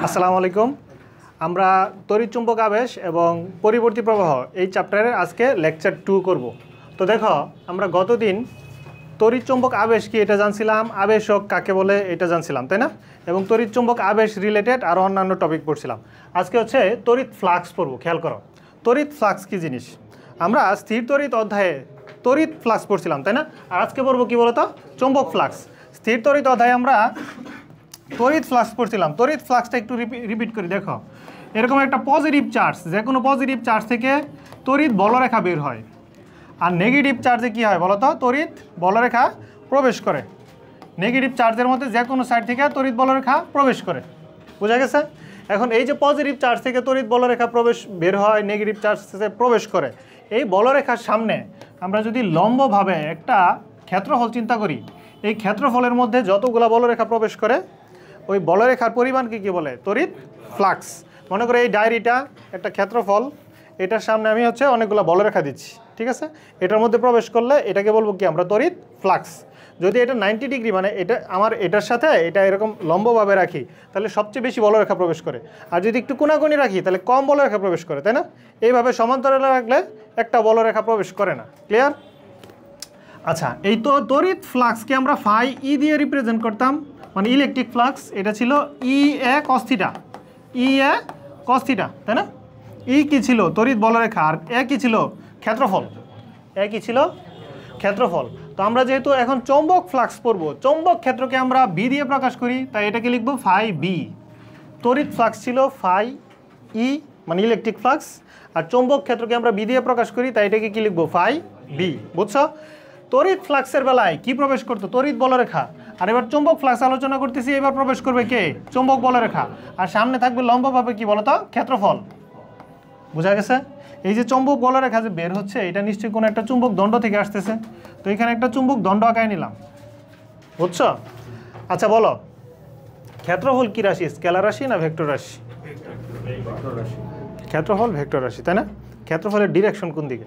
আসসালামু আলাইকুম। আমরা তড়িৎচুম্বক আবেশ এবং পরিবর্তী প্রবাহ এই চ্যাপ্টারের আজকে লেকচার 2 করব। তো দেখো, আমরা গতদিন তড়িৎচুম্বক আবেশ কি এটা জানছিলাম, আবেশক কাকে বলে এটা জানছিলাম, তাই না? এবং তড়িৎচুম্বক আবেশ রিলেটেড আরও অন্যান্য টপিক পড়ছিলাম। আজকে হচ্ছে তড়িৎ ফ্লাক্স পড়ব। খেয়াল করো, তড়িৎ ফ্লাক্স কি জিনিস। আমরা স্থির তড়িৎ অধ্যায়ে তড়িৎ ফ্লাক্স পড়ছিলাম, তাই না? আর আজকে পড়বো কি বলতো, চুম্বক ফ্লাক্স। স্থির তড়িৎ অধ্যায়ে আমরা তড়িৎ ফ্লাক্স পড়ছিলাম। তড়িৎ ফ্লাক্সটা একটু রিপিট করি। দেখো, এরকম একটা পজিটিভ চার্জ, যে কোনো পজিটিভ চার্জ থেকে তড়িৎ বলরেখা বের হয়। আর নেগেটিভ চার্জে কী হয় বলো তো, তড়িৎ বলরেখা প্রবেশ করে। নেগেটিভ চার্জের মধ্যে যে কোনো সাইড থেকে তড়িৎ বলরেখা প্রবেশ করে। বোঝা গেছে? এখন এই যে পজিটিভ চার্জ থেকে তড়িৎ বলরেখা প্রবেশ বের হয়, নেগেটিভ চার্জ থেকে প্রবেশ করে, এই বলরেখার সামনে আমরা যদি লম্বভাবে একটা ক্ষেত্রফল চিন্তা করি, এই ক্ষেত্রফলের মধ্যে যতগুলো বলরেখা প্রবেশ করে ওই বলরেখার পরিমাণকে কী বলে? তড়িৎ ফ্লাক্স। মনে করো এই ডায়েরিটা একটা ক্ষেত্রফল, এটার সামনে আমি হচ্ছে অনেকগুলো বলরেখা দিচ্ছি, ঠিক আছে? এটার মধ্যে প্রবেশ করলে এটাকে বলবো কি আমরা? তড়িৎ ফ্লাক্স। যদি এটা 90 ডিগ্রি, মানে এটা আমার এটার সাথে এটা এরকম লম্বভাবে রাখি, তাহলে সবচেয়ে বেশি বলরেখা প্রবেশ করে। আর যদি একটু কোনাকুনি রাখি তাহলে কম বলরেখা প্রবেশ করে, তাই না? এইভাবে সমান্তরালে রাখলে একটা বলরেখা প্রবেশ করে না। ক্লিয়ার? আচ্ছা, এই তো তড়িৎ ফ্লাক্সকে আমরা ফাই ই দিয়ে রিপ্রেজেন্ট করতাম, মানে ইলেকট্রিক ফ্লাক্স। এটা ছিল ই এ কস থিটা, ই এ কস থিটা, তাই না? ই কি ছিল? তড়িৎ বলরেখা। আর এ কি ছিল? ক্ষেত্রফল। এ কি ছিল? ক্ষেত্রফল। তো আমরা যেহেতু এখন চৌম্বক ফ্লাক্স পড়ব, চৌম্বক ক্ষেত্রকে আমরা বি দিয়ে প্রকাশ করি, তাই এটাকে লিখবো ফাই বি। তড়িৎ ফ্লাক্স ছিল ফাই ই, মানে ইলেকট্রিক ফ্লাক্স। আর চৌম্বক ক্ষেত্রকে আমরা বি দিয়ে প্রকাশ করি, তাই এটাকে কি লিখবো? Phi B. বুঝছো? তড়িৎ ফ্লাক্সের বেলায় কি প্রবেশ করতো? তড়িৎ বলরেখা। আর এবার চৌম্বক ফ্লাক্স আলোচনা করতেছি, এবার প্রবেশ করবে কে? চৌম্বক বলরেখা। আর সামনে থাকবে লম্বভাবে কি বলতো? ক্ষেত্রফল। বোঝা গেছে? এই যে চৌম্বক বলরেখা যে বের হচ্ছে, এটা নিশ্চয়ই কোনো একটা চুম্বক দণ্ড থেকে আসতেছে। তো এখানে একটা চুম্বক দণ্ড আঁকায় নিলাম। বুঝছো? আচ্ছা বলো, ক্ষেত্রফল কি রাশি? স্কেলার রাশি না ভেক্টর রাশি? ক্ষেত্রফল ভেক্টর রাশি, তাই না? ক্ষেত্রফলের ডিরেকশন কোন দিকে?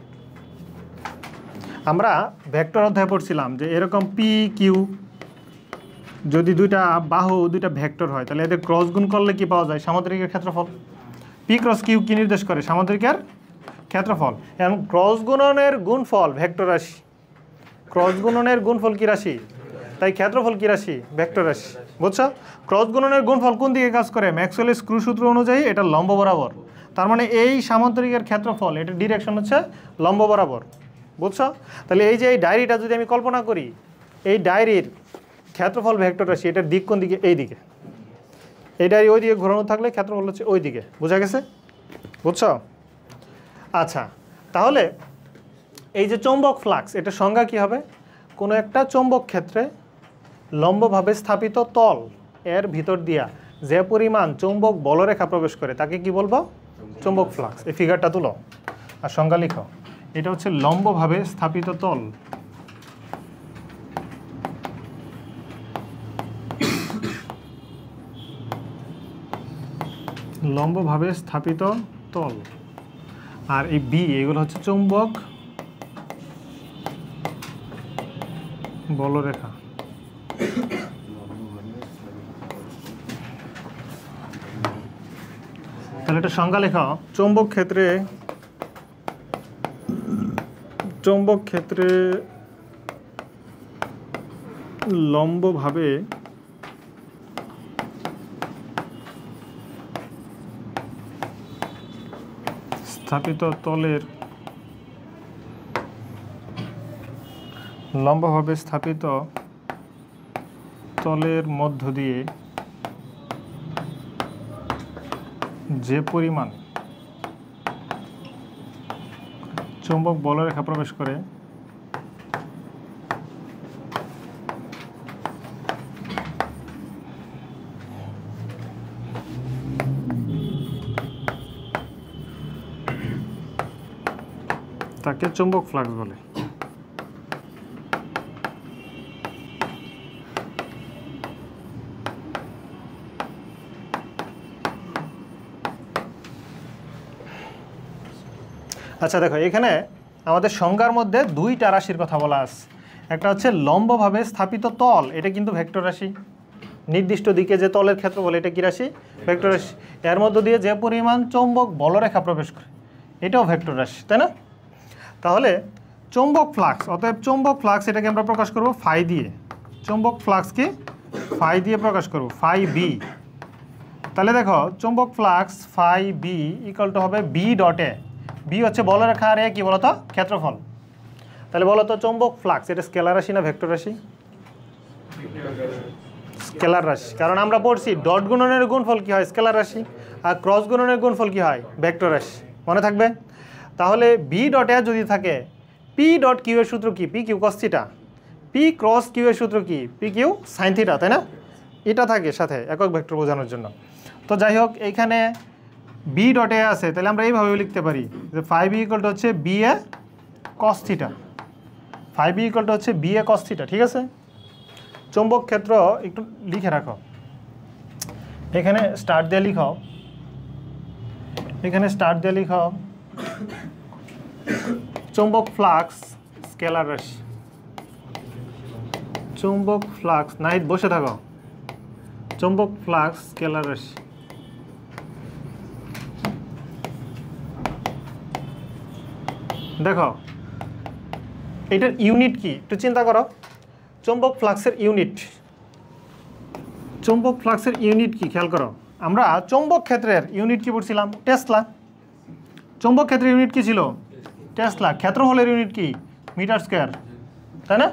আমরা ভেক্টর অধ্যায়ে পড়ছিলাম যে এরকম পি কিউ যদি দুইটা বাহু দুইটা ভেক্টর হয়, তাহলে এদের ক্রস গুণ করলে কি পাওয়া যায়? সামুদ্রিকের ক্ষেত্রফল। পি ক্রস কিউ কি নির্দেশ করে? সামুদ্রিকের ক্ষেত্রফল। এবং ক্রস গুণনের গুণফল ভেক্টর রাশি। ক্রস গুণনের গুণফল কি রাশি? তাই ক্ষেত্রফল কি রাশি? ভেক্টর রাশি। বুঝছো? ক্রস গুণনের গুণফল কোন দিকে কাজ করে? ম্যাক্সওয়েলের স্ক্রু সূত্র অনুযায়ী এটা লম্ব বরাবর। তার মানে এই সামুদ্রিকের ক্ষেত্রফল, এটা ডিরেকশন হচ্ছে লম্ব বরাবর। বুঝছো? তাহলে এই যে এই ডায়েরিটা যদি আমি কল্পনা করি, এই ডায়েরির ক্ষেত্রফল ভেক্টর রাশি, এটার দিক কোন দিকে? এই দিকে। এই ডায়েরি ওই দিকে ঘোরানো থাকলে ক্ষেত্রফল হচ্ছে ওই দিকে। বোঝা গেছে? বুঝছো? আচ্ছা, তাহলে এই যে চৌম্বক ফ্লাক্স, এটা সংজ্ঞা কী হবে? কোনো একটা চৌম্বক ক্ষেত্রে লম্বভাবে স্থাপিত তল এর ভিতর দিয়া যে পরিমাণ চৌম্বক বলরেখা প্রবেশ করে তাকে কি বলবো? চৌম্বক ফ্লাক্স। এই ফিগারটা তুলো আর সংজ্ঞা লিখো। এটা হচ্ছে লম্বভাবে স্থাপিত তল। লম্বভাবে স্থাপিত তল। আর এই বি, এগুলো হচ্ছে চৌম্বক বলরেখা। তাহলে এটা সংজ্ঞা লেখা। চৌম্বক ক্ষেত্রে লম্বভাবে স্থাপিত তলের মধ্য দিয়ে যে পরিমাণ চৌম্বক বলরেখা প্রবেশ করে তাকে চৌম্বক ফ্লাক্স বলে। আচ্ছা দেখো, এখানে আমাদের সংজ্ঞার মধ্যে দুইটা রাশির কথা বলা আছে। একটা হচ্ছে লম্বভাবে স্থাপিত তল, এটা কিন্তু ভেক্টর রাশি। নির্দিষ্ট দিকে যে তলের ক্ষেত্রফল এটা কী রাশি? ভেক্টর রাশি। এর মধ্য দিয়ে যে পরিমাণ চৌম্বক বলরেখা প্রবেশ করে এটাও ভেক্টর রাশি, তাই না? তাহলে চৌম্বক ফ্লাক্স, অতএব চৌম্বক ফ্লাক্স এটাকে আমরা প্রকাশ করব ফাই দিয়ে। চৌম্বক ফ্লাক্সকে ফাই দিয়ে প্রকাশ করব, ফাই বি। তাহলে দেখো চৌম্বক flux phi B equal to হবে বি ডট এ। বি হচ্ছে বলরেখা আর এ কি বলতো? ক্ষেত্রফল। তাহলে বলো তো চৌম্বক ফ্লাক্স এটা স্কেলার রাশি না ভেক্টর রাশি? স্কেলার রাশি, কারণ আমরা পড়ছি ডট গুণনের গুণফল কি হয়? স্কেলার রাশি। আর ক্রস গুণনের গুণফল কি হয়? ভেক্টর রাশি। মনে থাকবে? তাহলে বি ডট এ যদি থাকে, পি ডট কিউ এর সূত্র কি? P Q cos theta. P cross Q এর সূত্র কি? পি কিউ সাইন থিটা, তাই না? এটা থাকে সাথে একক ভেক্টর বোঝানোর জন্য। তো যাই হোক, এইখানে বি ডট এ আছে, তাহলে আমরা এইভাবেও লিখতে পারি যে ফাই বি ইকুয়াল টু হচ্ছে B A cos theta. Phi B equal to হচ্ছে বি এ কস থিটা, ঠিক আছে? চৌম্বক ক্ষেত্র একটু লিখে রাখো, এখানে স্টার্ট দিয়ে লিখো, এখানে স্টার্ট দিয়ে লিখো চৌম্বক ফ্লাক্স স্কেলার রাশি। চৌম্বক ফ্লাক্স, নাহিদ বসে থাকো, চৌম্বক ফ্লাক্স স্কেলার রাশি। দেখো এটার ইউনিট কি একটু চিন্তা করো। চৌম্বক ফ্লাক্সের ইউনিট, চৌম্বক ফ্লাক্সের ইউনিট কি খেয়াল করো। আমরা চৌম্বক ক্ষেত্রের ইউনিট কি পড়ছিলাম? টেসলা। চৌম্বক ক্ষেত্রের ইউনিট কি ছিল? টেসলা। ক্ষেত্রফলের ইউনিট কি? মিটার স্কয়ার, তাই না?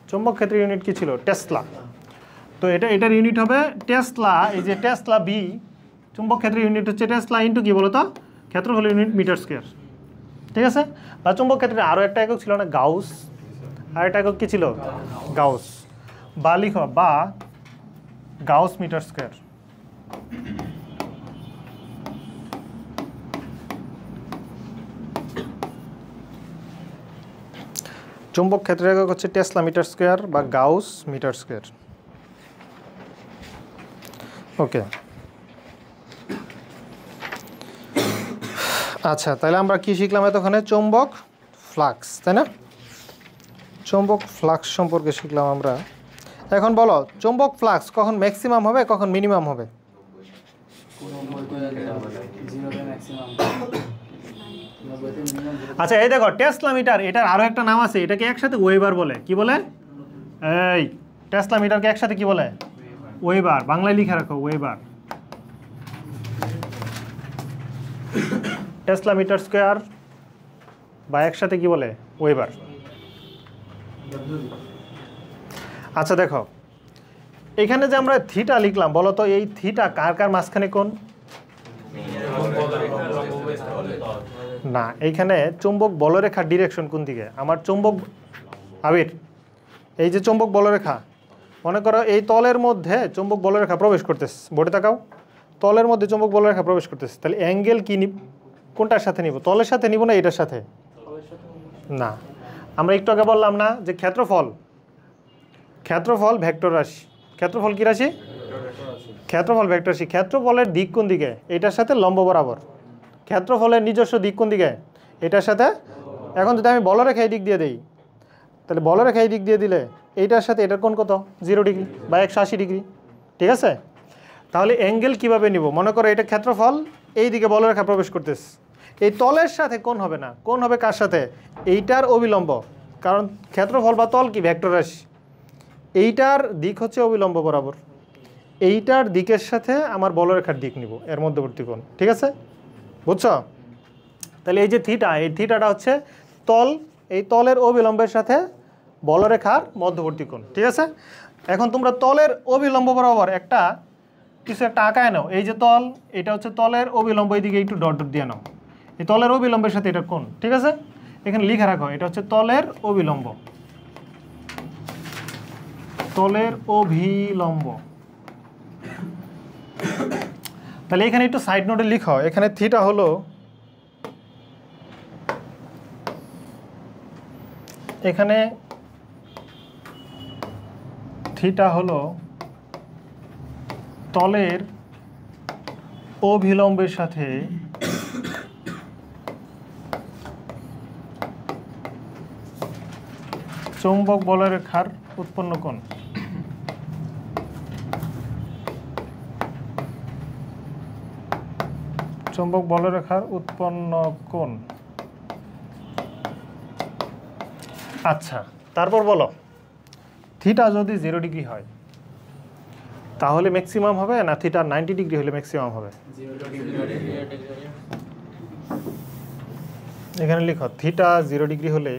চৌম্বক ক্ষেত্রের ইউনিট কি ছিল? টেসলা। তো এটার ইউনিট হবে টেসলা। এই যে টেসলা বি, চৌম্বক ক্ষেত্রের ইউনিট হচ্ছে টেসলা ইন্টু কি বলো তো? ক্ষেত্রফলের ইউনিট মিটার স্কয়ার, ঠিক আছে? বা চৌম্বক ক্ষেত্রে আরও একটা একক ছিল না? গাউস। আর একটা একক কি ছিল? গাউস। বা লিখো বা গাউস মিটার স্কয়ার। চৌম্বক ক্ষেত্রের একক হচ্ছে টেসলা মিটার স্কয়ার বা গাউস মিটার স্কয়ার। ওকে, আচ্ছা, তাহলে আমরা কি শিখলাম এতক্ষণে? চৌম্বক ফ্লাক্স, তাই না? চৌম্বক ফ্লাক্স সম্পর্কে শিখলাম আমরা। এখন বলো চৌম্বক ফ্লাক্স কখন ম্যাক্সিমাম হবে, কখন মিনিমাম হবে? আচ্ছা, এই দেখো টেসলা মিটার, এটার আরও একটা নাম আছে, এটাকে একসাথে ওয়েবার বলে। কি বলে? এই টেসলা মিটারকে একসাথে কি বলে? ওয়েবার। বাংলায় লিখে রাখো, ওয়েবার। টেসলা মিটার স্কয়ার বা একসাথে কি বলে? ওয়েবার। আচ্ছা দেখো, এখানে যে আমরা থিটা লিখলাম, বলো তো এই থিটা কার কার মাঝখানে কোণ? না, এইখানে চৌম্বক বলরেখার ডিরেকশন কোন দিকে? আমার চৌম্বক আবির, এই যে চৌম্বক বলরেখা, মনে করো এই তলের মধ্যে চৌম্বক বলরেখা প্রবেশ করতেছে। বোর্ডে তাকাও, তলের মধ্যে চৌম্বক বলরেখা প্রবেশ করতেছে। তাহলে অ্যাঙ্গেল কি কোনটার সাথে নিব? তলের সাথে নিব না এটার সাথে? না, আমরা একটু আগে বললাম না যে ক্ষেত্রফল, ক্ষেত্রফল ভেক্টর রাশি। ক্ষেত্রফল কি রাশি? ক্ষেত্রফল ভেক্টর রাশি। ক্ষেত্রফলের দিক কোন দিকে? এটার সাথে লম্ব বরাবর। ক্ষেত্রফলের নিজস্ব দিক কোন দিকে? এটার সাথে। এখন যদি আমি বলরেখা এই দিক দিয়ে দিই, তাহলে বলরেখা এই দিক দিয়ে দিলে এইটার সাথে এটার কোণ কত? 0 ডিগ্রি বা 180 ডিগ্রি, ঠিক আছে? তাহলে অ্যাঙ্গেল কিভাবে নিব? মনে করো এটা ক্ষেত্রফল, এই দিকে বলরেখা প্রবেশ করতেছে, এই তলের সাথে কোণ হবে না। কোণ হবে কার সাথে? এইটার অবিলম্ব, কারণ ক্ষেত্রফল বা তল কি? ভেক্টর রাশি। এইটার দিক হচ্ছে অবিলম্ব বরাবর, এইটার দিকের সাথে আমার বলরেখার দিক নিব, এর মধ্যবর্তী কোণ, ঠিক আছে? বুঝছো? তাহলে এই যে থিটা, এই থিটাটা হচ্ছে তল, এই তলের অবিলম্বের সাথে বলরেখার মধ্যবর্তী কোণ, ঠিক আছে? এখন তোমরা তলের অবিলম্ব বরাবর একটা কিছু একটা আঁকায় নাও। এই যে তল, এটা হচ্ছে তলের অবিলম্ব, এইদিকে একটু ডট ডট দিয়ে নাও। এই তলের অবিলম্বের সাথে এটা কোণ, ঠিক আছে? এখানে লিখে রাখো, এটা হচ্ছে তলের অবিলম্ব, তলের অভিলম্ব। তাহলে এখানে একটু সাইড নোটে লিখো, এখানে থিটা হলো, এখানে থিটা হলো তলের অভিলম্বের সাথে চৌম্বক বলরেখার উৎপন্ন কোণ। চৌম্বক বলরেখার উৎপন্ন কোণ। আচ্ছা, তারপর বলো থিটা যদি 0 ডিগ্রি হয় তাহলে ম্যাক্সিমাম হবে না থিটা 90 ডিগ্রি হলে ম্যাক্সিমাম হবে? এখানে লিখো থিটা 0 ডিগ্রি হলে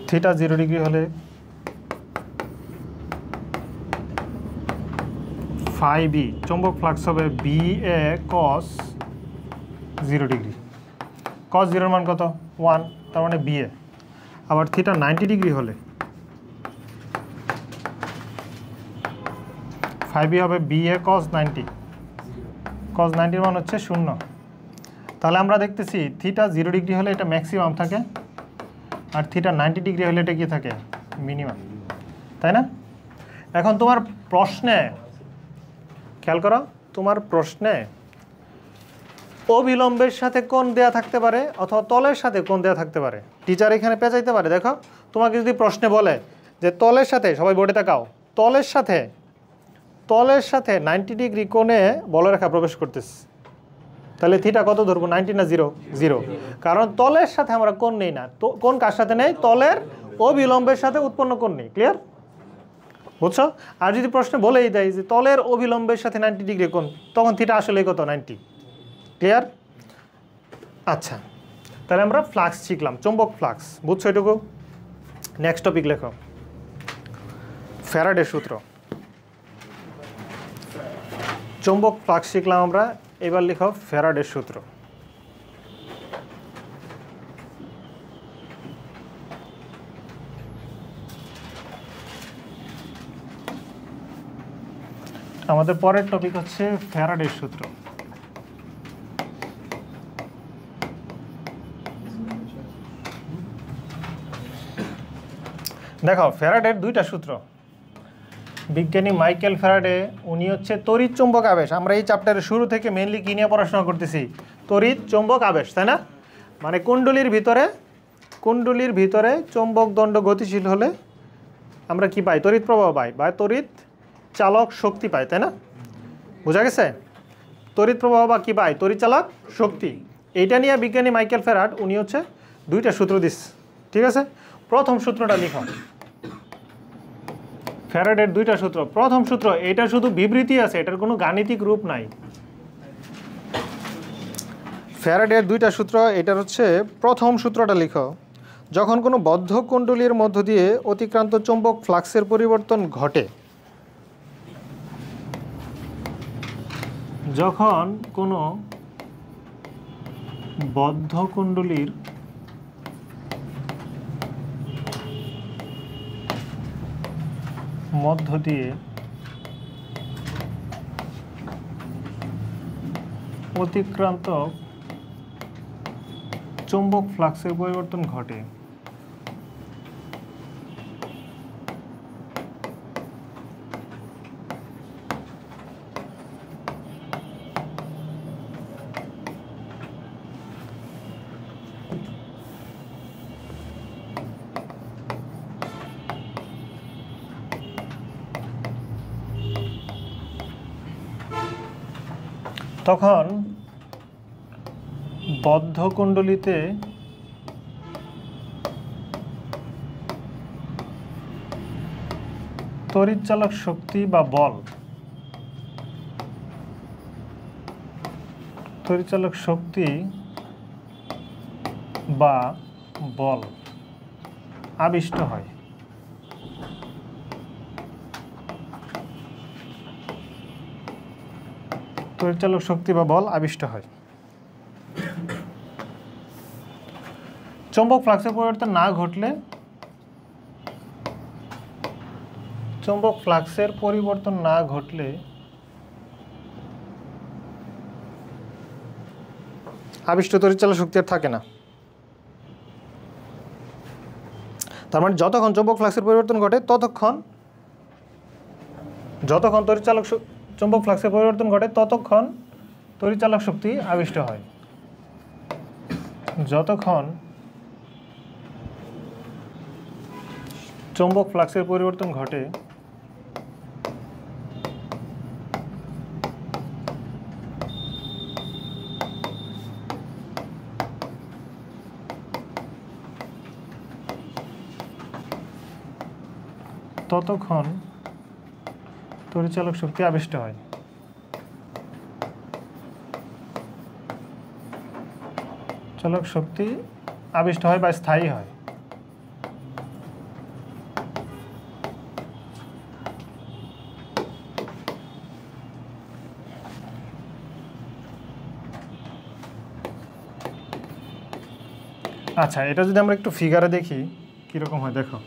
থিটা 0 ডিগ্রি হলে ফাই বি চৌম্বক ফ্লাক্স হবে বি এ কস 0 ডিগ্রি। কস 0 এর মান কত? 1, তার মানে বি এ। আবার থিটা 90 ডিগ্রি হলে ফাই বি হবে বি এ কস 90। কস 90 এর মান হচ্ছে 0। তাহলে আমরা দেখতেছি থিটা 0 ডিগ্রি হলে এটা ম্যাক্সিমাম থাকে, আর থিটা 90 ডিগ্রি হলে এটা কি থাকে? মিনিমাম, তাই না? এখন তোমার প্রশ্নে খেয়াল করো, তোমার প্রশ্নে অবিলম্বের সাথে কোণ দেয়া থাকতে পারে অথবা তলের সাথে কোণ দেয়া থাকতে পারে। টিচার এখানে পেঁচাইতে পারে। দেখো তোমাকে যদি প্রশ্নে বলে যে তলের সাথে, সবাই বোর্ডে তাকাও, তলের সাথে 90 ডিগ্রি কোণে বলরেখা প্রবেশ করতেছে, তাহলে থিটা কত ধরবো? 90 না 0? 0, কারণ তলের সাথে আমরা কোণ নেই না। তো কোণ কার সাথে নেই? তলের অবিলম্বের সাথে উৎপন্ন কোণ নেই। ক্লিয়ার? বুঝছো? আর যদি প্রশ্নে বলেই দেয় যে তলের অবিলম্বের সাথে 90 ডিগ্রি কোণ, তখন থিটা আসলে কত? 90। ক্লিয়ার? আচ্ছা, তাহলে আমরা ফ্লাক্স শিখলাম, চৌম্বক ফ্লাক্স। বুঝছো এটুকু? নেক্সট টপিক লেখো, ফ্যারাডের সূত্র। চৌম্বক ফ্লাক্স শিখলাম আমরা, এবার লিখো ফ্যারাডের সূত্র। আমাদের পরের টপিক হচ্ছে ফ্যারাডের সূত্র। দেখো ফ্যারাডের দুইটা সূত্র। বিজ্ঞানী মাইকেল ফ্যারাডে, উনি হচ্ছে তড়িৎ চৌম্বক আবেশ। আমরা এই চ্যাপ্টারের শুরু থেকে মেইনলি কি নিয়ে পড়াশোনা করতেছি? তড়িৎ চৌম্বক আবেশ, তাই না? মানে কুণ্ডলীর ভিতরে চৌম্বক দণ্ড গতিশীল হলে আমরা কি পাই? তড়িৎ প্রবাহ পাই বা তড়িৎ চালক শক্তি পাই, তাই না? বোঝা গেছে? তড়িৎ প্রবাহ বা কি পাই? তড়িৎ চালক শক্তি। এইটা নিয়ে বিজ্ঞানী মাইকেল ফ্যারাড উনি হচ্ছে দুইটা সূত্র দিচ্ছে। ঠিক আছে, প্রথম সূত্রটা লিখো। ফ্যারাডের দুইটা সূত্র। প্রথম সূত্র, এটা শুধু বিবৃতি আছে, এটার কোনো গাণিতিক রূপ নাই। ফ্যারাডের দুইটা সূত্র, এটার হচ্ছে প্রথম সূত্রটা লিখো। যখন কোনো বদ্ধ কুণ্ডলীর মধ্য দিয়ে অতিক্রান্ত চৌম্বক ফ্লাক্সের পরিবর্তন ঘটে, যখন কোনো বদ্ধ কুণ্ডলীর মধ্য দিয়ে অতিক্রান্ত চৌম্বক ফ্লাক্সের পরিবর্তন ঘটে, তখন বদ্ধ কুণ্ডলীতে তড়িৎচালক শক্তি বা বল, তড়িৎচালক শক্তি বা বল আবিষ্ট হয়। তড়িৎচালক শক্তি বা বল আবিষ্ট হয়। চৌম্বক ফ্লাক্সের পরিবর্তন না ঘটলে, চৌম্বক ফ্লাক্সের পরিবর্তন না ঘটলে আবিষ্ট তড়িৎচালক শক্তি আর থাকে না। তার মানে যতক্ষণ চৌম্বক ফ্লাক্সের পরিবর্তন ঘটে ততক্ষণ, যতক্ষণ চৌম্বক ফ্লাক্সের পরিবর্তন ঘটে ততক্ষণ তড়িৎচালক শক্তি আবিষ্ট হয়। যতক্ষণ চৌম্বক ফ্লাক্সের পরিবর্তন ঘটে ততক্ষণ তড়িৎচালক শক্তি আবিষ্ট হয়। চালক শক্তি আবিষ্ট হয় বা স্থায়ী হয়। আচ্ছা, এটা যদি আমরা একটু ফিগারে দেখি কিরকম হয় দেখো।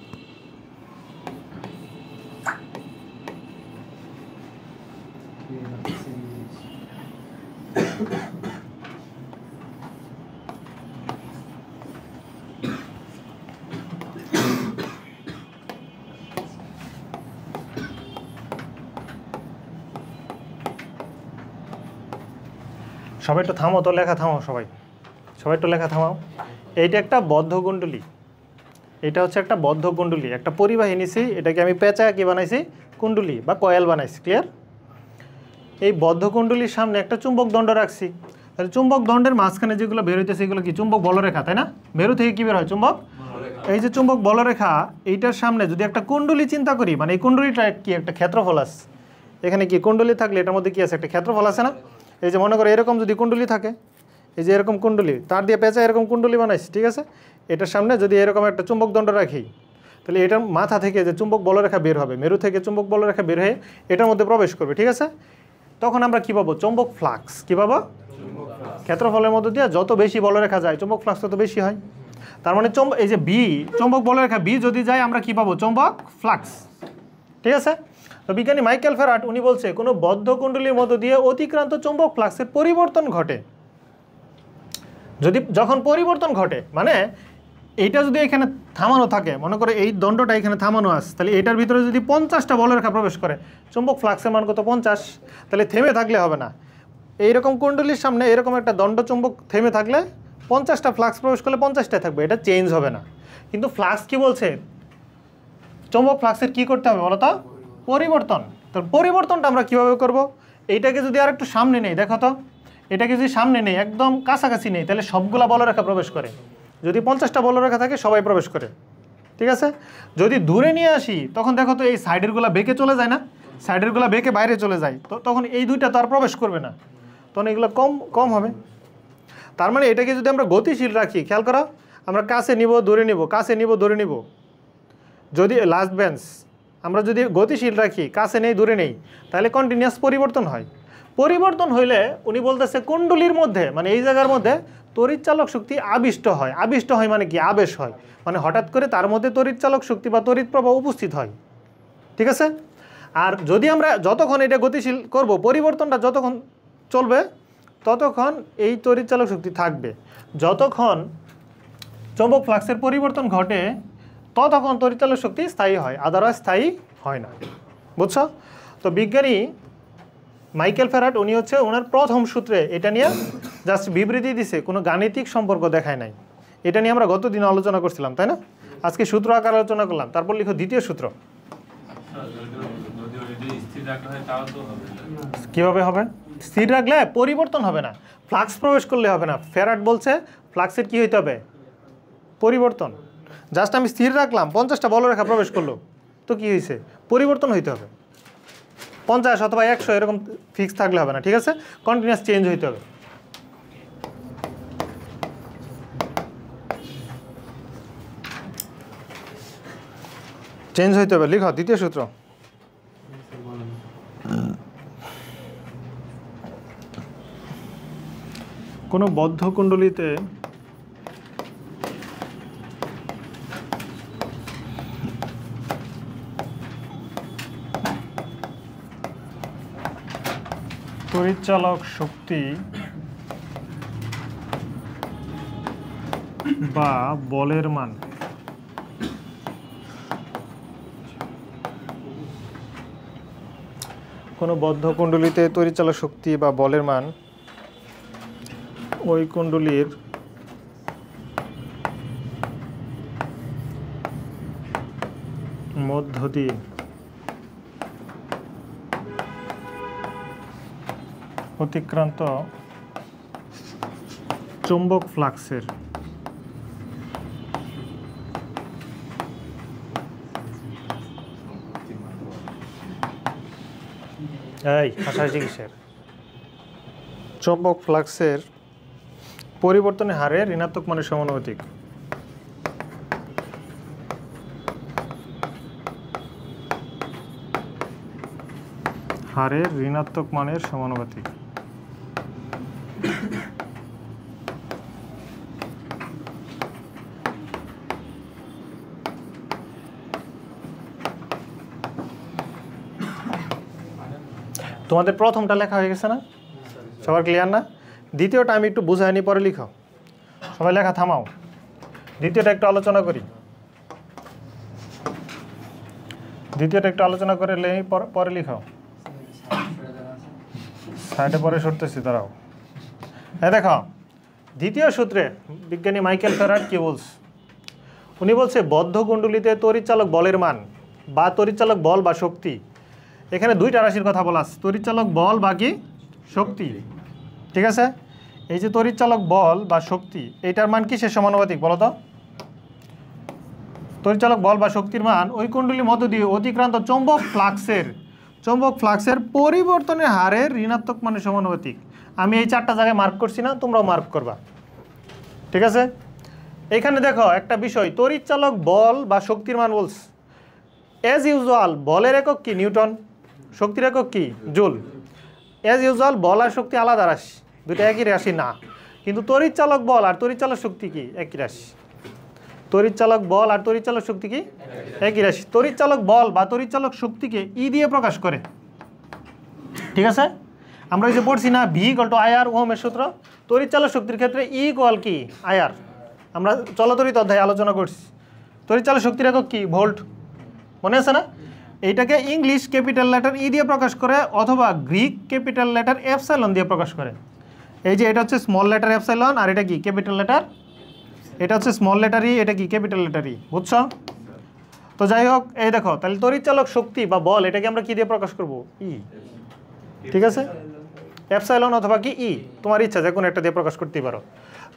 সবাই একটু থামো তো, লেখা থামাও সবাই, সবাই একটু লেখা থামাও। এইটা একটা বদ্ধ কুণ্ডলী, এটা হচ্ছে একটা বদ্ধ কুণ্ডলী, একটা পরিবাহী নিছি, এটাকে আমি পেঁচা কি বানাইছি, কুণ্ডলী বা কয়েল বানাইছি। ক্লিয়ার? এই বদ্ধ কুণ্ডলীর সামনে একটা চুম্বক দণ্ড রাখছি। তাহলে চুম্বক দণ্ডের মাঝখানে যেগুলো বের হইতেছে এগুলো কি চুম্বক বলরেখা, তাই না? বেরো থেকে কি বের হয়? চুম্বক। এই যে চুম্বক বলরেখা, এইটার সামনে যদি একটা কুণ্ডলী চিন্তা করি, মানে এই কুণ্ডলীটা কি একটা ক্ষেত্রফল আছে, এখানে কি কুণ্ডলী থাকলে এটার মধ্যে কি আছে, একটা ক্ষেত্রফল আছে না? এই যে মনে করো এরকম যদি কুণ্ডলী থাকে, এই যে এরকম কুণ্ডলী, তার দিয়ে পেঁচা এরকম কুণ্ডলী বানাইছি, ঠিক আছে? এটার সামনে যদি এরকম একটা চুম্বক দণ্ড রাখি, তাহলে এটার মাথা থেকে যে চুম্বক বলরেখা বের হবে, মেরু থেকে চুম্বক বলরেখা বের হয়ে এটার মধ্যে প্রবেশ করবে, ঠিক আছে? তখন আমরা কী পাবো? চুম্বক ফ্লাক্স। কী পাবো? ক্ষেত্রফলের মধ্যে দিয়ে যত বেশি বলরেখা যায় চুম্বক ফ্লাক্স তত বেশি হয়। তার মানে এই যে বি, চুম্বক বলরেখা বি যদি যায় আমরা কী পাবো? চুম্বক ফ্লাক্স, ঠিক আছে? তো বিজ্ঞানী মাইকেল ফ্যারাড উনি বলছে কোনো বদ্ধ কুণ্ডলীর মধ্য দিয়ে অতিক্রান্ত চুম্বক ফ্লাক্সের পরিবর্তন ঘটে। যখন পরিবর্তন ঘটে মানে এইটা যদি এখানে থামানো থাকে, মনে করে এই দণ্ডটা এখানে থামানো আছে, তাহলে এটার ভিতরে যদি 50টা বলরেখা প্রবেশ করে, চুম্বক ফ্লাক্সের মান কত? 50। তাহলে থেমে থাকলে হবে না। এইরকম কুণ্ডলীর সামনে এরকম একটা দণ্ড চুম্বক থেমে থাকলে 50টা ফ্লাক্স প্রবেশ করলে 50টায় থাকবে, এটা চেঞ্জ হবে না। কিন্তু ফ্লাক্স কি বলছে? চুম্বক ফ্লাক্সের কী করতে হবে বলো তো? পরিবর্তন। তো পরিবর্তনটা আমরা কীভাবে করব? এইটাকে যদি আর একটু সামনে নেই, দেখো তো, এটাকে যদি সামনে নেই, একদম কাছাকাছি নেই, তাহলে সবগুলা বলরেখা প্রবেশ করে। যদি 50টা বলরেখা থাকে সবাই প্রবেশ করে, ঠিক আছে? যদি দূরে নিয়ে আসি তখন দেখো তো এই সাইডেরগুলা বেঁকে চলে যায় না, সাইডেরগুলা বেঁকে বাইরে চলে যায়, তো তখন এই দুইটা তো আর প্রবেশ করবে না, তখন এগুলো কম হবে। তার মানে এটাকে যদি আমরা গতিশীল রাখি, খেয়াল করো, আমরা কাছে নিব দূরে নিব, কাছে নিব দূরে নিব, যদি লাস্ট বেঞ্চ আমরা যদি গতিশীল রাখি, কাছে নেই দূরে নেই, তাহলে কন্টিনিউয়াস পরিবর্তন হয়। পরিবর্তন হইলে উনি বলতেছে কুণ্ডলীর মধ্যে, মানে এই জায়গার মধ্যে তড়িৎচালক শক্তি আবিষ্ট হয়। আবিষ্ট হয় মানে কি? আবেশ হয়, মানে হঠাৎ করে তার মধ্যে তড়িৎচালক শক্তি বা তড়িৎ প্রবাহ উপস্থিত হয়, ঠিক আছে? আর যদি আমরা যতক্ষণ এটা গতিশীল করব, পরিবর্তনটা যতক্ষণ চলবে ততক্ষণ এই তড়িৎচালক শক্তি থাকবে। যতক্ষণ চৌম্বক ফ্লাক্সের পরিবর্তন ঘটে ততক্ষণ তড়িৎচালক শক্তি স্থায়ী হয়, আদারওয়াইজ স্থায়ী হয় না। বুঝছো? তো বিজ্ঞানী মাইকেল ফ্যারাড উনি হচ্ছে ওনার প্রথম সূত্রে এটা নিয়ে জাস্ট বিবৃতি দিছে, কোনো গাণিতিক সম্পর্ক দেখায় নাই। এটা নিয়ে আমরা গত দিন আলোচনা করছিলাম, তাই না? আজকে সূত্র আকার আলোচনা করলাম। তারপর লিখো দ্বিতীয় সূত্র। কিভাবে হবে? স্থির রাখলে পরিবর্তন হবে না, ফ্লাক্স প্রবেশ করলে হবে না। ফ্যারাড বলছে ফ্লাক্সের কি হইতে হবে? পরিবর্তন। জাস্ট আমি স্থির রাখলাম, 50টা বলরেখা প্রবেশ করলো, তো কি হয়েছে? পরিবর্তন হইতে হবে। 50 অথবা 100 এরকম ফিক্স থাকলে হবে না, ঠিক আছে? কন্টিনিউয়াস চেঞ্জ হইতে হবে। চেঞ্জ হইতে হবে। লিখো দ্বিতীয় সূত্র। কোনো বদ্ধ কুণ্ডলীতে তড়িৎচালক শক্তি বা বলের মান কোনো বদ্ধ কুণ্ডলীতে তড়িৎচালক শক্তি বা বলের মান ওই কুণ্ডলীর মধ্য দিয়ে অতিক্রান্ত চুম্বক ফ্লাক্সের এই হাসাহাসি কিসের? চৌম্বক ফ্লাক্সের পরিবর্তনের হারে ঋণাত্মক মানের সমানুপাতিক। হারের ঋণাত্মক মানের সমানুপাতিক। তোমাদের প্রথমটা লেখা হয়ে গেছে না? সবার ক্লিয়ার না? দ্বিতীয়টা আমি একটু বুঝাইনি, পরে লিখো। সবাই লেখা থামাও, দ্বিতীয়টা একটু আলোচনা করি। দ্বিতীয়টা একটু আলোচনা করে পরে লিখো। সাইডে পরে সরতেছি, দাঁড়াও। হ্যাঁ দেখো, দ্বিতীয় সূত্রে বিজ্ঞানী মাইকেল ফ্যারাড কি বলছে? উনি বলছে বদ্ধ কুণ্ডলিতে তড়িৎচালক বলের মান বা তড়িৎচালক বল বা শক্তি, এখানে দুইটা রাশির কথা বলা আছে, তড়িৎচালক বল বা কি শক্তি। ঠিক আছে, এই যে তড়িৎচালক বল বা শক্তি, এইটার মান কিসের সমানুপাতিক বলো তো? তড়িৎচালক বল বা শক্তির মান ওই কুণ্ডলীর মধ্য দিয়ে অতিক্রান্ত চৌম্বক ফ্লাক্সের পরিবর্তনের হারের ঋণাত্মক মানের সমানুপাতিক। আমি এই চারটা জায়গায় মার্ক করছি না, তোমরাও মার্ক করবা। ঠিক আছে, এখানে দেখো একটা বিষয়, তড়িৎচালক বল বা শক্তির মান বলছে অ্যাজ ইউজুয়াল বলের একক কি নিউটন, শক্তির একক কি জুল। অ্যাজ ইউজুয়াল বল আর শক্তি আলাদা রাশি, দুটো একই রাশি না, কিন্তু তড়িৎচালক বল আর তড়িৎচালক শক্তি কি একই রাশি। তড়িৎচালক বল আর তড়িৎচালক শক্তি কি একই রাশি। তড়িৎচালক বল বা তড়িৎচালক শক্তিকে ই দিয়ে প্রকাশ করে। ঠিক আছে, আমরা ওই যে পড়ছি না ভি ইকুয়াল টু আইআর, ওহমের সূত্র। তড়িৎচালক শক্তির ক্ষেত্রে ই ইকুয়াল কি আইআর, আমরা চলতড়িৎ অধ্যায়ে আলোচনা করছি। তড়িৎচালক শক্তির একক কি ভোল্ট, মনে আছে না? এইটাকে ইংলিশ ক্যাপিটাল লেটার ই দিয়ে প্রকাশ করে অথবা গ্রিক ক্যাপিটাল লেটার এপসাইলন দিয়ে প্রকাশ করে। এই যে এটা হচ্ছে স্মল লেটার এপসাইলন আর এটা কি ক্যাপিটাল লেটার, এটা হচ্ছে স্মল লেটার ই, এটা কি ক্যাপিটাল লেটার ই, বুঝছো? তো যাই হোক, এই দেখো তাহলে তড়িৎচালক শক্তি বা বল এটাকে আমরা কি দিয়ে প্রকাশ করব? ই। ঠিক আছে, এপসাইলন অথবা কি ই, তোমার ইচ্ছা যে কোনো একটা দিয়ে প্রকাশ করতেই পারো।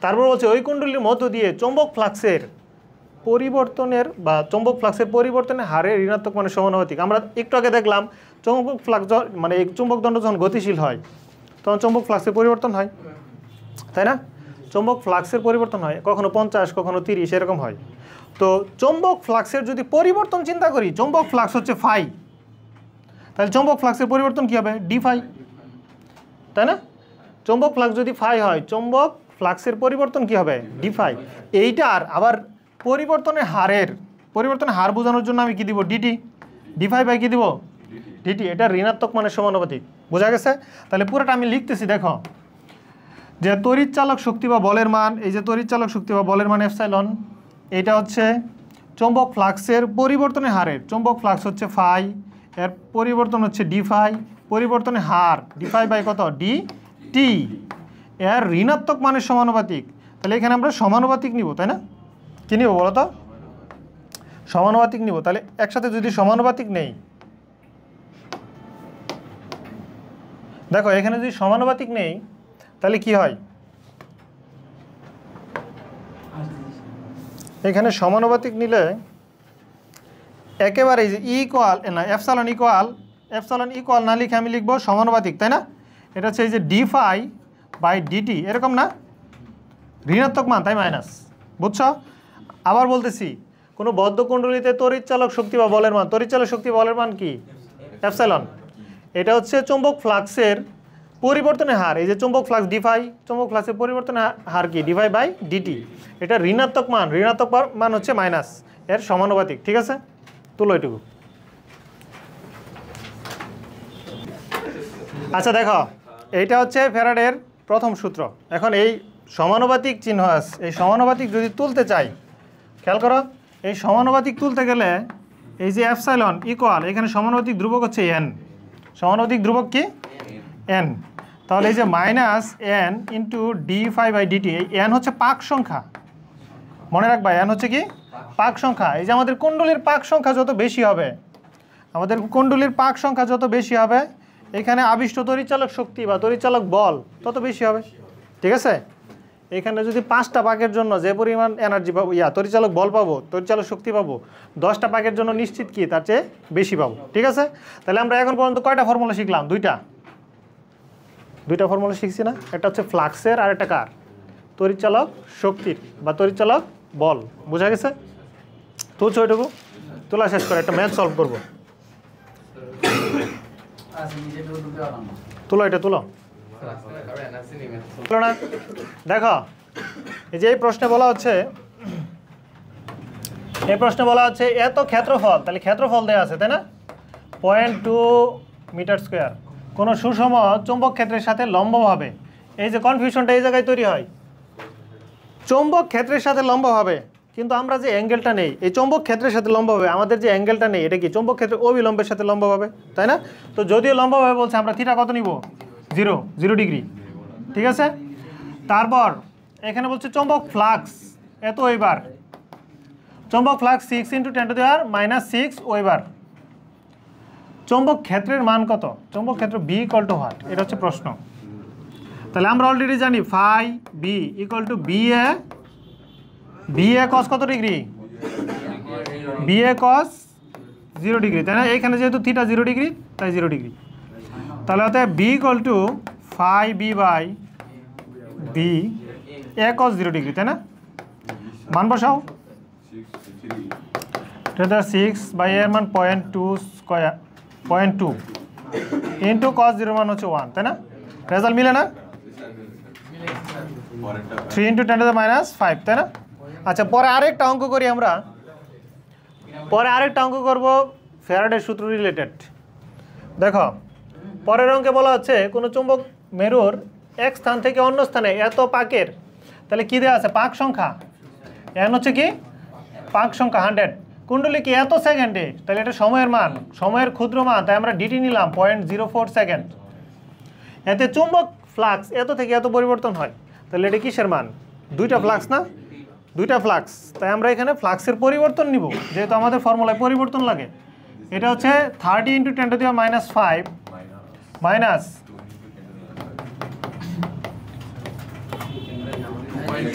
তারপর বলছে ওই কুণ্ডলীর মধ্য দিয়ে চৌম্বক ফ্লাক্সের পরিবর্তনের বা চৌম্বক ফ্লাক্সের পরিবর্তনের হারে ঋণাত্মক মানের সমানুপাতিক। আমরা একটু আগে দেখলাম চৌম্বক ফ্লাক্স মানে এই চুম্বক দণ্ড যখন গতিশীল হয় তখন চৌম্বক ফ্লাক্সের পরিবর্তন হয়, তাই না? চৌম্বক ফ্লাক্সের পরিবর্তন হয়, কখনো 50 কখনো 30 এরকম হয়। তো চৌম্বক ফ্লাক্সের যদি পরিবর্তন চিন্তা করি, চৌম্বক ফ্লাক্স হচ্ছে ফাই, তাহলে চৌম্বক ফ্লাক্সের পরিবর্তন কী হবে? ডি ফাই, তাই না? চৌম্বক ফ্লাক্স যদি ফাই হয়, চৌম্বক ফ্লাক্সের পরিবর্তন কি হবে? D phi. এইটার আবার পরিবর্তনের হার বোঝানোর জন্য আমি কি দিব? ডিটি, ডি ফাই বাই কি দিব? ডিটি। এটা ঋণাত্মক মানের সমানুপাতিক, বোঝা গেছে? তাহলে পুরোটা আমি লিখতেছি, দেখো যে তড়িৎচালক শক্তি বা বলের মান, এই যে তড়িৎচালক শক্তি বা বলের মান এপসাইলন, এটা হচ্ছে চৌম্বক ফ্লাক্সের পরিবর্তনের হারের, চৌম্বক ফ্লাক্স হচ্ছে ফাই, এর পরিবর্তন হচ্ছে ডি ফাই, পরিবর্তনের হার ডি ফাই বাই কত? ডি টি, এর ঋণাত্মক মানের সমানুপাতিক। তাহলে এখানে আমরা সমানুপাতিক নিব, তাই না? কী নিব বলো তো? সমানুপাতিক নিব। তাহলে একসাথে যদি সমানুপাতিক নেই, দেখো এখানে যদি সমানুপাতিক নেই তাহলে কি হয়? এখানে সমানুপাতিক নিলে একেবারে যে ইকুয়াল না এপসাইলন ইকুয়াল না লিখে আমি লিখবো সমানুপাতিক, তাই না? এটা হচ্ছে এই যে ডি ফাই বাই ডিটি, এরকম না? ঋণাত্মক মান, তাই মাইনাস, বুঝছো? আবার বলতেছি, কোনো বদ্ধ কুণ্ডলীতে তড়িৎচালক শক্তি বা বলের মান, তড়িৎচালক শক্তি বলের মান কি? এপসাইলন। এটা হচ্ছে চৌম্বক ফ্লাক্সের পরিবর্তনের হার, এই যে চৌম্বক ফ্লাক্স ডি ফাই, চৌম্বক ফ্লাক্সের পরিবর্তনের হার কি? D phi by dt. এটা ঋণাত্মক মান হচ্ছে মাইনাস, এর সমানুপাতিক। ঠিক আছে, তুলো এটুকু। আচ্ছা দেখো, এইটা হচ্ছে ফ্যারাডের প্রথম সূত্র। এখন এই সমানুপাতিক চিহ্ন আছে, এই সমানুপাতিক যদি তুলতে চাই, খেয়াল করো, এই সমানুপাতিক তুলতে গেলে এই যে এপসাইলন ইকুয়াল, এখানে সমানুপাতিক ধ্রুবক হচ্ছে এন, সমানুপাতিক ধ্রুবক কি? এন। তাহলে এই যে minus N into d phi by dt, এই এন হচ্ছে পাক সংখ্যা, মনে রাখবা এন হচ্ছে কি? পাক সংখ্যা। এই যে আমাদের কুণ্ডলীর পাক সংখ্যা যত বেশি হবে, এখানে আবিষ্ট তড়িৎচালক শক্তি বা তড়িৎচালক বল তত বেশি হবে। ঠিক আছে, এখানে যদি 5টা পাকের জন্য যে পরিমাণ এনার্জি পাবো তড়িৎচালক বল পাবো, তড়িৎচালক শক্তি পাবো, 10টা পাকের জন্য নিশ্চিত কি তার চেয়ে বেশি পাবো। ঠিক আছে, তাহলে আমরা এখন পর্যন্ত কয়টা ফর্মুলা শিখলাম? দুইটা ফর্মুলা শিখছি না? একটা হচ্ছে ফ্লাক্সের আর একটা কার? তড়িৎচালক শক্তির বা তড়িৎচালক বল। বোঝা গেছে? তুলছো ওইটুকু? তোলা শেষ করে একটা ম্যাথ সলভ করবো। তুলো এটা তুলো না। দেখো এই যে এই প্রশ্নে বলা হচ্ছে এত ক্ষেত্রফল, তাহলে ক্ষেত্রফল দেওয়া আছে তাই না? 0.2 মিটার স্কোয়ার কোনো সুষম চৌম্বক ক্ষেত্রের সাথে লম্বভাবে, এই যে কনফিউশনটা এই জায়গায় তৈরি হয়, চৌম্বক ক্ষেত্রের সাথে লম্বভাবে, কিন্তু আমরা যে অ্যাঙ্গেলটা নেই এই চৌম্বক ক্ষেত্রের সাথে লম্বভাবে, আমাদের যে অ্যাঙ্গেলটা নেই এটা কি চৌম্বক ক্ষেত্রের অবিলম্বের সাথে লম্বভাবে, তাই না? তো যদিও লম্বভাবে বলছে, আমরা থিটা কত নিব? 0 ডিগ্রি। ঠিক আছে, তারপর এখানে বলছে চৌম্বক ফ্লাক্স এত ওয়েবার, চৌম্বক ফ্লাক্স 6 × 10⁻⁻6 ওয়েবার। চৌম্বক ক্ষেত্রের মান কত? চৌম্বক ক্ষেত্র B = what? এটা হচ্ছে প্রশ্ন। তাহলে আমরা অলরেডি জানি ফাই বি = BA cos কত ডিগ্রি? BA cos 0 ডিগ্রি, তাই না? এইখানে যেহেতু থিটা 0 ডিগ্রি তাই 0 ডিগ্রি। তাহলে অতএব B = phi B by B A cos 0 degree, তাই না? মান বসাও। 6 এর মান 0.2 ইন্টু cos 0 মান হচ্ছে 1, তাই না? রেজাল্ট মিলে না? 3 × 10⁻⁵, তাই না? আচ্ছা, পরে আরেকটা অঙ্ক করি আমরা। করব ফ্যারাডের সূত্র রিলেটেড। দেখো পরের অঙ্কে বলা হচ্ছে কোনো চুম্বক মেরুর এক স্থান থেকে অন্য স্থানে এত পাকের, তাহলে কি দেওয়া আছে? পাক সংখ্যা n হচ্ছে কি? পাক সংখ্যা 100। কুণ্ডলী কি এত সেকেন্ডে, তাহলে এটা সময়ের মান, সময়ের ক্ষুদ্র মান, তাই আমরা ডিটি নিলাম 0.04 সেকেন্ড। এতে চুম্বক ফ্লাক্স এত থেকে এত পরিবর্তন হয়, তাহলে এটা কিসের মান? দুইটা ফ্লাক্স না? দুইটা ফ্লাক্স, তাই আমরা এখানে ফ্লাক্সের পরিবর্তন নিব, যেহেতু আমাদের ফর্মুলায় পরিবর্তন লাগে। এটা হচ্ছে 30 × 10⁻⁵ মাইনাস,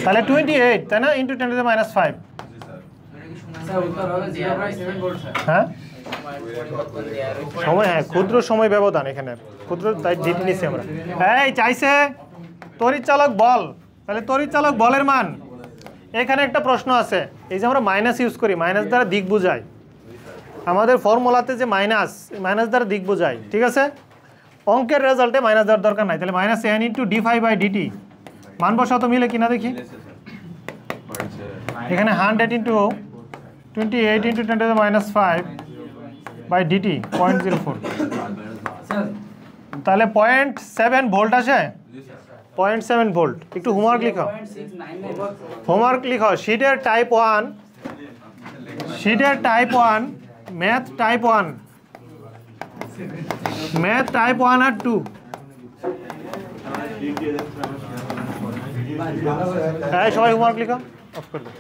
তাহলে 28, তাই না? × 10⁻⁵। হ্যাঁ সময়, হ্যাঁ ক্ষুদ্র সময় ব্যবধান, এখানে ক্ষুদ্র, তাই ডিটি নিচ্ছি আমরা। এই চাইছে তড়িৎচালক বল, তাহলে তড়িৎচালক বলের মান। এখানে একটা প্রশ্ন আছে, এই যে আমরা মাইনাস ইউজ করি, মাইনাস দ্বারা দিক বোঝায়, আমাদের ফর্মুলাতে যে মাইনাস দ্বারা দিক বোঝায়। ঠিক আছে, অঙ্কের রেজাল্টে মাইনাস দেওয়ার দরকার নাই, তাহলে -n × dφ/dt মান বসাও তো মিলে কিনা দেখি। এখানে 100 × 28 × 10⁻⁵/dt 0.04, তাহলে 0.7 ভোল্ট আসে। 0.7 ভোল্ট। একটু হোমওয়ার্ক লিখো। শিটের টাইপ 1, ম্যাথ টাইপ 1 আর 2। সবাই হোমওয়ার্ক লিখো। অফ করে দাও।